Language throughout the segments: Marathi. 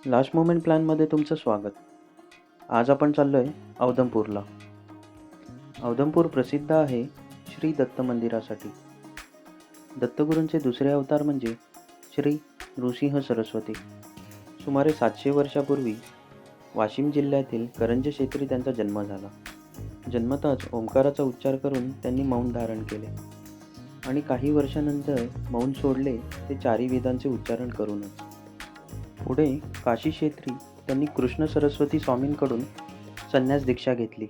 लास्ट मोमेंट प्लॅनमध्ये तुमचं स्वागत. आज आपण चाललो आहे औदंपूरला. औदंपूर प्रसिद्ध आहे श्री दत्त मंदिरासाठी. दत्तगुरूंचे दुसरे अवतार म्हणजे श्री नृसिंह सरस्वती. सुमारे 700 वर्षापूर्वी वाशिम जिल्ह्यातील करंज क्षेत्री त्यांचा जन्म झाला. जन्मताच ओंकाराचा उच्चार करून त्यांनी मौन धारण केले आणि काही वर्षानंतर मौन सोडले ते चारी वेदांचे उच्चारण करूनच. पुढे काशी क्षेत्री त्यांनी कृष्ण सरस्वती स्वामींकडून संन्यास दीक्षा घेतली.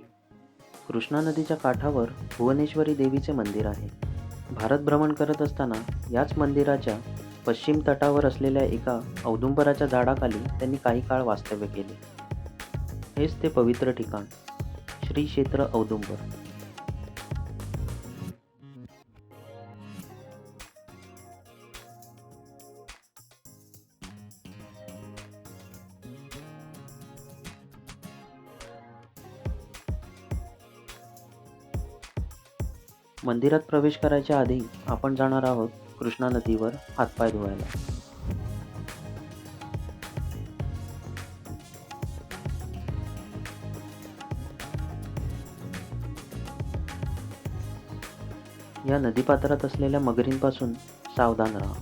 कृष्णा नदीच्या काठावर भुवनेश्वरी देवीचे मंदिर आहे. भारत भ्रमण करत असताना याच मंदिराच्या पश्चिम तटावर असलेल्या एका औदुंबराच्या झाडाखाली त्यांनी काही काळ वास्तव्य केले. हेच ते पवित्र ठिकाण श्री क्षेत्र औदुंबर. मंदिरात प्रवेश करायच्या आधी आपण जाणार आहोत कृष्णा नदीवर हातपाय धुवायला. या नदीपात्रात असलेल्या मगरींपासून सावधान राहा.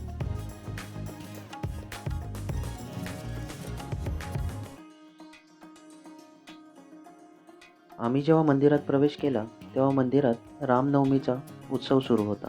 आम्ही जेव्हा मंदिरात प्रवेश केला तेव्हा मंदिरात रामनवमीचा उत्सव सुरू होता.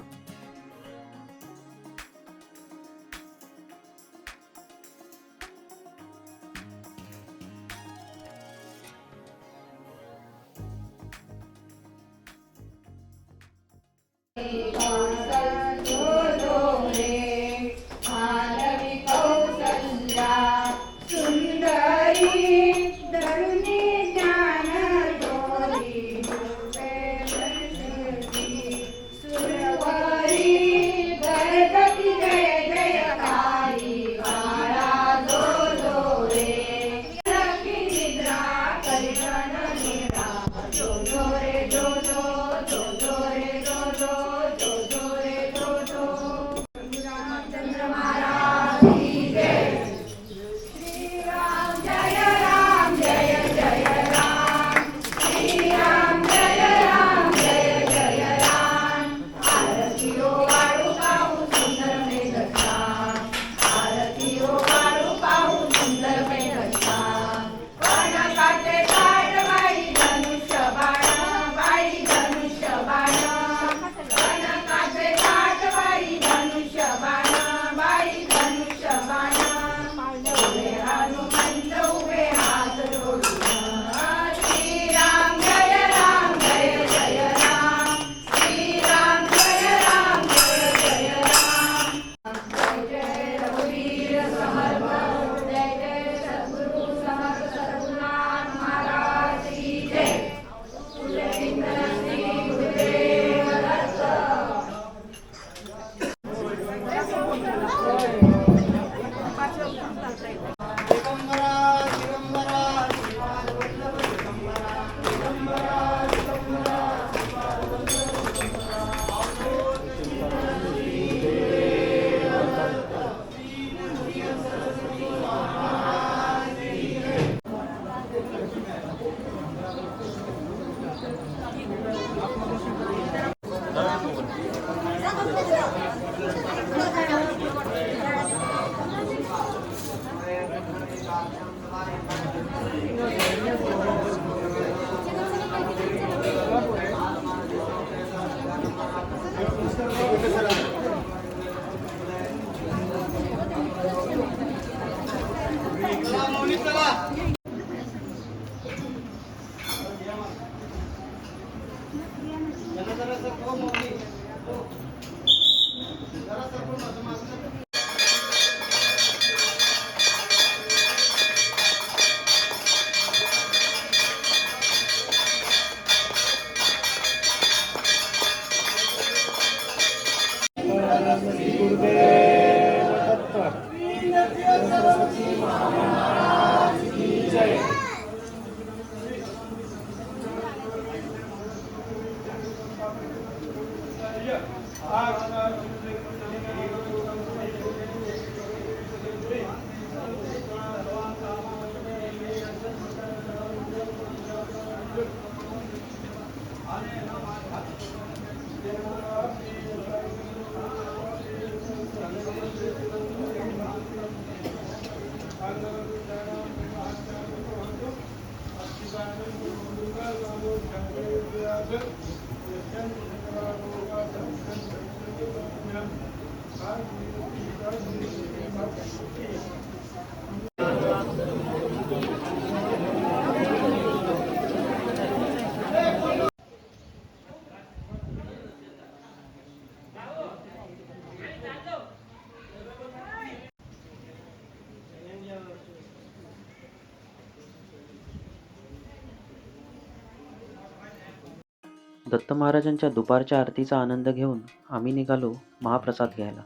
दत्त महाराजांच्या दुपारच्या आरतीचा आनंद घेऊन आम्ही निघालो महाप्रसाद घ्यायला.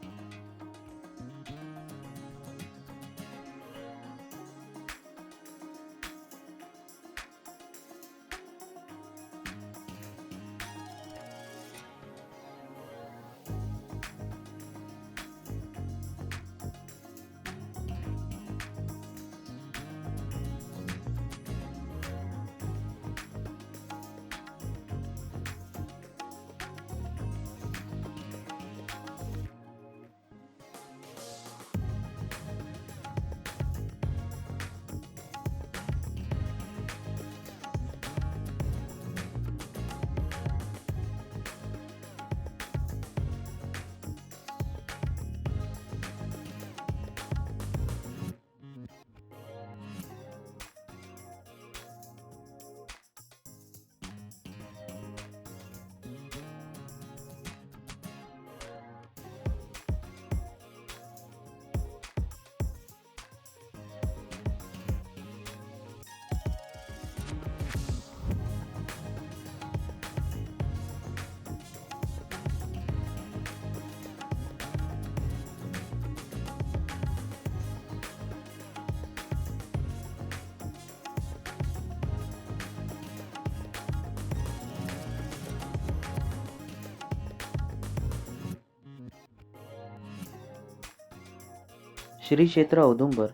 श्री क्षेत्र औदुंबर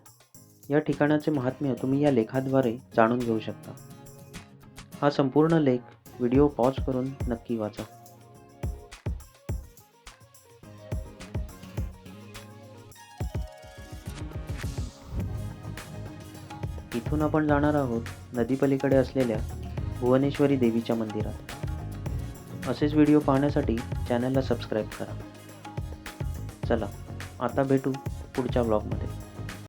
या ठिकाणाचे महात्म्य तुम्ही या लेखाद्वारे जाणून घेऊ शकता. हा संपूर्ण लेख व्हिडिओ पॉज करून नक्की वाचा. इथून आपण जाणार आहोत नदीपलीकडे असलेल्या भुवनेश्वरी देवीच्या मंदिरात. असेच व्हिडिओ पाहण्यासाठी चॅनलला सबस्क्राईब करा. चला आता भेटू पुढच्या ब्लॉगमध्ये.